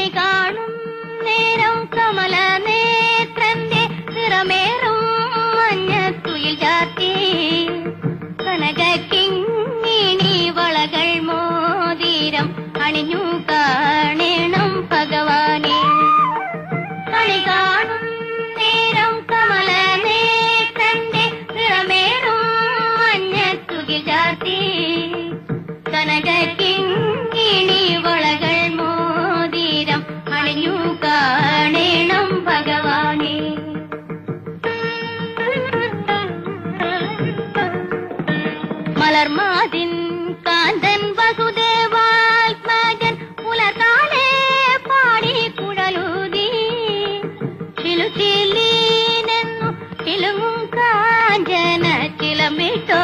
കണി കാണും നേരം കമല നേത്രന്റെ നിറമേറും മഞ്ഞത്തുയിൽ ചാർത്തി കനകിങ്ങിണി വളകൾ മോതിരം അണിഞ്ഞു കാണണം ഭഗവാനെ. കണി കാണും നേരം കമല നേത്രന്റെ നിറമേറും മഞ്ഞത്തുയിൽ ചാർത്തി കനകിങ്ങിണി വളകൾ മോതിരം അണിഞ്ഞു കാണണം ഭഗവാനെ. മലർമാതിൻ കാന്തൻ വസുദേവാത്മജൻ പുലർകാലേ പാടി കുഴലൂതി ചിലുചിലീനെന്നു ചിലുങ്ങും കാഞ്ചന ചിലമിട്ടോ